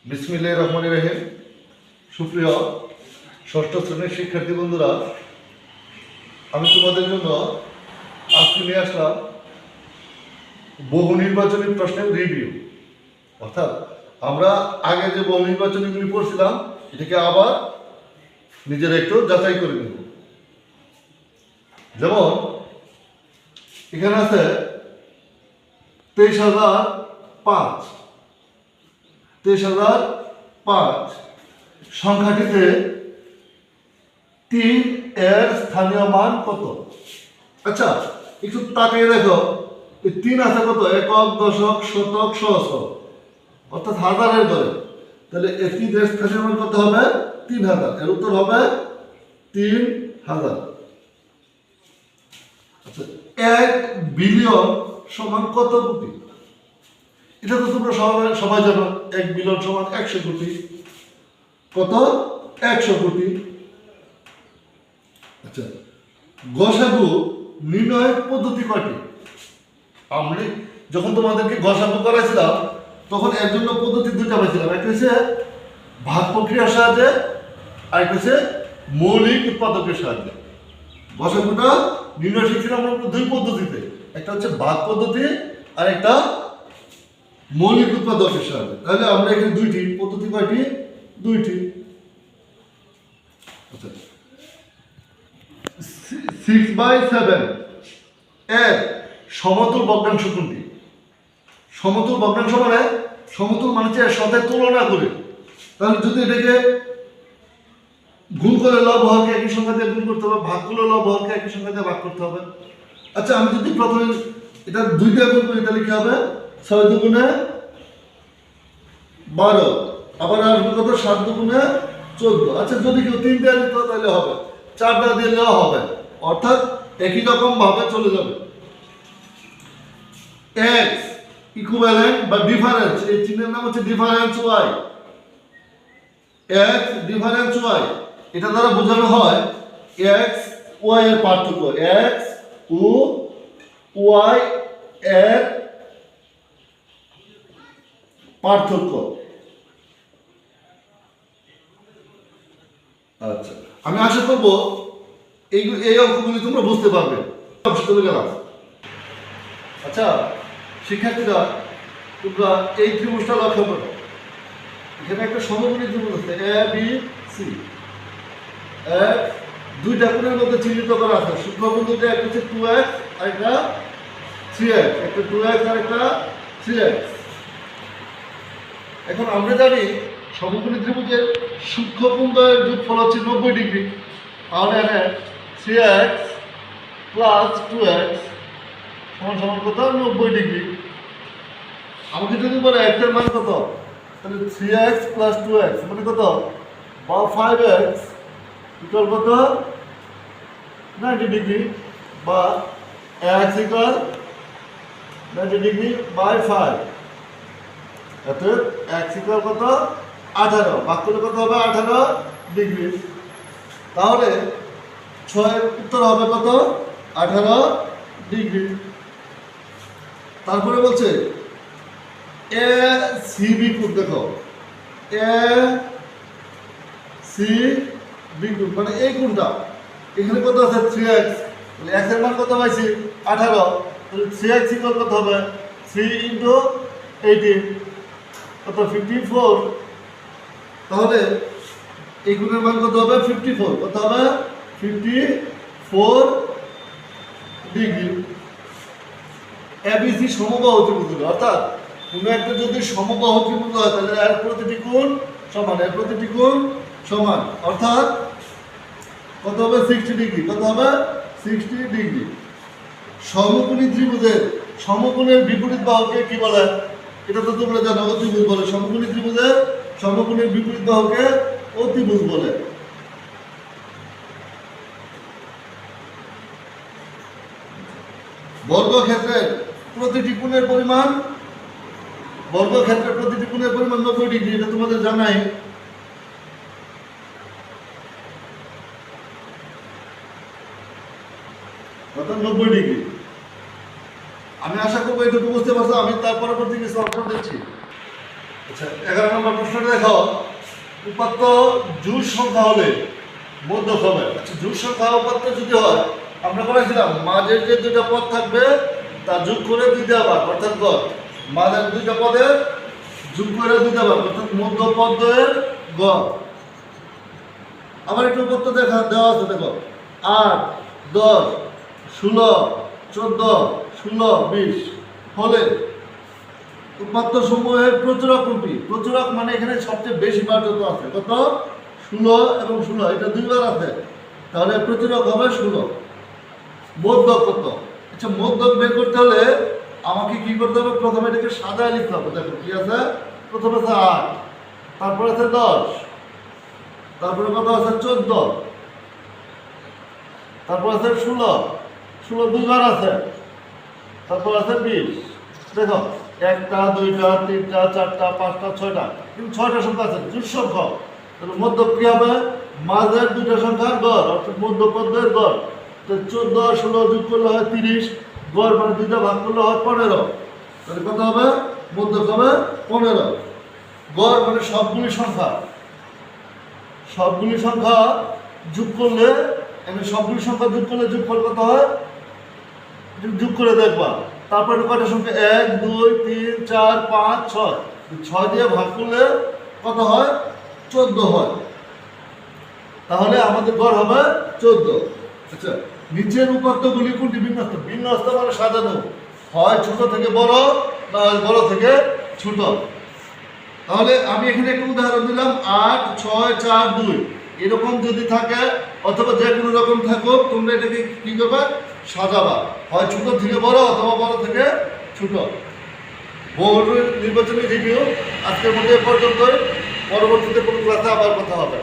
বিসমিল্লাহির রহমানির রহিম। সুপ্রিয় ষষ্ঠ শ্রেণীর শিক্ষার্থী বন্ধুরা, আমি তোমাদের জন্য আজকে নিয়ে আসলাম বহু নির্বাচনী প্রশ্নের রিভিউ। অর্থাৎ আমরা আগে যে বহু নির্বাচনীগুলি পড়ছিলাম এটাকে আবার নিজেরা একটু যাচাই করে নেব। যেমন এখানে আছে 23,005। 23,005 সংখ্যাটিতে 3 এর স্থানীয় মান কত? আচ্ছা, একটু তাকিয়ে দেখো, এই 3 আছে কত? একক, দশক, শতক, সহস্র, অর্থাৎ হাজারের ঘরে। তাহলে এই 3 এর স্থানীয় মান কত হবে? 3,000। এর উত্তর হবে 3,000। আচ্ছা, 1 বিলিয়ন সমান কত কোটি? এটা তো তোমরা সবাই জানো, 1 বিলিয়ন সমান 100 কোটি। কত? 100 কোটি। আচ্ছা, গসাগু নির্ণয়ের পদ্ধতি কয়টি? আমরা যখন তোমাদেরকে গসাগু করাইছিলাম তখন এর জন্য পদ্ধতি দুইটা পাইছিলাম। একটা হচ্ছে ভাগ প্রক্রিয়ার সাহায্যে, আর একটা হচ্ছে মৌলিক উৎপাদকের সাহায্যে। গসাগুটা নির্ণয় শিখছিলাম আমরা দুই পদ্ধতিতে, একটা হচ্ছে ভাগ পদ্ধতি আর একটা মৌলিক উৎপাদকের সাহায্যে। তাহলে আমরা এখানে দুইটি পদ্ধতি, কয়টি? দুইটি। আচ্ছা, 6/7 এর সমতুল ভগ্নাংশ কোনটি? সমতুল ভগ্নাংশ মানে সমতুল মানে হচ্ছে এর সাথে তুলনা করে। তাহলে যদি এটাকে গুণ করে লব হরকে একই সংখ্যা দিয়ে গুণ করতে হবে, ভাগ করলে লব হরকে একই সংখ্যা দিয়ে ভাগ করতে হবে। আচ্ছা, আমি যদি প্রথমে এটা 2 দিয়ে গুণ করি তাহলে কি হবে? 6 দুগুণে 12, আবার আসবে কত? 7 দুগুণে 14। আচ্ছা, যদি কেউ 3 দিয়ে দিত তাহলে হবে, 4 দিয়ে দিলেও হবে, অর্থাৎ একই রকম ভাবে চলে যাবে। x ইকুইভ্যালেন্ট বা ডিফারেন্স, এই চিহ্নের নাম হচ্ছে difference y। x difference y, এটা দ্বারা বোঝানো হয় x y এর পার্থক্য। x ও y এর পার্থক্য। আচ্ছা, আমি আশা করব এই অঙ্কগুলি তোমরা বুঝতে পারবে। চলে গেলাম। আচ্ছা শিক্ষার্থীরা, তোমরা এই ত্রিভুজটা লক্ষ্য করো। এখানে একটা সমকোণী ত্রিভুজ আছে এ বি সি। দুইটা কোণের মধ্যে চিহ্নিত করা আছে। সূক্ষ্মবিন্দুতে একটা হচ্ছে 2x আর একটা 3x, একটা 2x আর একটা 3x। এখন আমরা জানি সমকোণী ত্রিভুজের সূক্ষ্মবিন্দুর যোগফল হচ্ছে 90 ডিগ্রি। তাহলে এখানে 3x প্লাস 2x সমান সমান কত? 90 ডিগ্রি। আমাকে যদি বলে x এর মান কত, তাহলে 3x প্লাস 2x মানে কত? বা 5x ইকুয়াল কত? 90 ডিগ্রি, বা x ইকুয়াল 90 ডিগ্রি বাই 5। অর্থাৎ x ইকুয়াল কত? 18। ভাগ করলে কত হবে? 18 ডিগ্রি। তাহলে 6 উত্তর হবে কত? 18 ডিগ্রি। তারপরে বলছে এ সি বি কোণ। দেখো, এ সি বি কোণ মানে এই কোণটা। এখানে কত আছে? 3x। তাহলে x এর মান কত পাইছি? 18। তাহলে 3x ইকুয়াল কত হবে? 3 ইন্টু 18 কত? 54। তাহলে এই কোণের মান কত হবে? 54। কত হবে? 54 ডিগ্রি। এবিসি সমবাহু ত্রিভুজ, অর্থাৎ কোনো একটা যদি সমবাহু ত্রিভুজ হয় তাহলে এর প্রতিটি কোণ সমান, এর প্রতিটি কোণ সমান, অর্থাৎ কত হবে? 60 ডিগ্রি। কত হবে? 60 ডিগ্রি। সমকোণী ত্রিভুজের সমকোণের বিপরীত বাহুকে কি বলে? এটা তো তোমরা জানো, অতিভুজ বলে। সমকোণী ত্রিভুজের সমকোণের বিপরীত বাহুকে অতিভুজ বলে। বর্গক্ষেত্রের প্রতিটি কোণের পরিমাণ, বর্গক্ষেত্রের প্রতিটি কোণের পরিমাণ 90 ডিগ্রি। এটা তোমাদের জানাই। অর্থাৎ 90 ডিগ্রি। আমি আশা করবো এটুকু বুঝতে পারছো। আমি তার পরবর্তী কিছু অঙ্ক দিচ্ছি। আচ্ছা 11 নম্বর প্রশ্নটা দেখো, উপাত্ত জোড় সংখ্যা হলে মধ্যক হবে। আচ্ছা জোড় সংখ্যা উপাত্ত যদি হয়, আমরা করেছিলাম মাঝের যে দুইটা পদ থাকবে তা যোগ করে দিতে হবে, অর্থাৎ গড় মাঝের দুইটা পদের যোগ করে দিতে হবে, অর্থাৎ মধ্য পদের গড়। আবার একটু উপাত্ত দেওয়া আছে, দেখো 8, 10, 16, 14, 16, 20 হলে উপাত্ত সমূহের প্রচুরক কোনটি? প্রচুরক মানে এখানে সবচেয়ে বেশি বার যত আছে, কত? 16 এবং 16, এটা দুইবার আছে, তাহলে প্রচুরক হবে 16। মধ্যক কত? আচ্ছা মধ্যক বের করতে হলে আমাকে কি করতে হবে? প্রথমে এটাকে সাজায় লিখতে হবে। দেখো কি আছে, প্রথমে আছে 8, তারপরে আছে 10, তারপরে কত আছে 14, তারপর আছে 16, 16 দুইবার আছে, তারপর আছে 20। দেখো 1টা 2টা 3টা 4টা 5টা 6টা, কিন্তু 6টা সংখ্যা আছে, জোড় সংখ্যা। তাহলে মধ্যক কি হবে? মাঝের দুইটা সংখ্যার গড়, অর্থাৎ মধ্যপদের গড়। তো 14 16 যোগ করলে হয় 30, গড় মানে দুইটা ভাগ করলে হয় 15। তাহলে কত হবে? মধ্যক হবে 15। গড় মানে সবগুলি সংখ্যা, সবগুলি সংখ্যা যোগ করলে, এখানে সবগুলি সংখ্যা যোগ করলে যোগফল কত হয়? যোগ করে দেখবা। তারপরে কয়টা সংখ্যা? 1 2 3 4 5 6, 6 দিয়ে ভাগ করলে কত হয়? 14 হয়। তাহলে আমাদের গড় হবে 14। আচ্ছা নিচের উপাত্তগুলি কোনটি বিন্যস্ত? বিন্যস্ত মানে সাজানো, হয় ছোট থেকে বড়, না হয় বড় থেকে ছোট। তাহলে আমি এখানে একটা উদাহরণ দিলাম, 8 6 4 2 এরকম যদি থাকে, অথবা যে কোনো রকম থাকুক, তোমরা এটাকে কি করবে? সাজাবা, হয় ছোট থেকে বড় অথবা বড় থেকে ছোট। বহু নির্বাচনী রিভিউ আজকের মধ্যে পর্যন্তই, পরবর্তীতে কোনো ক্লাসে আবার কথা হবে।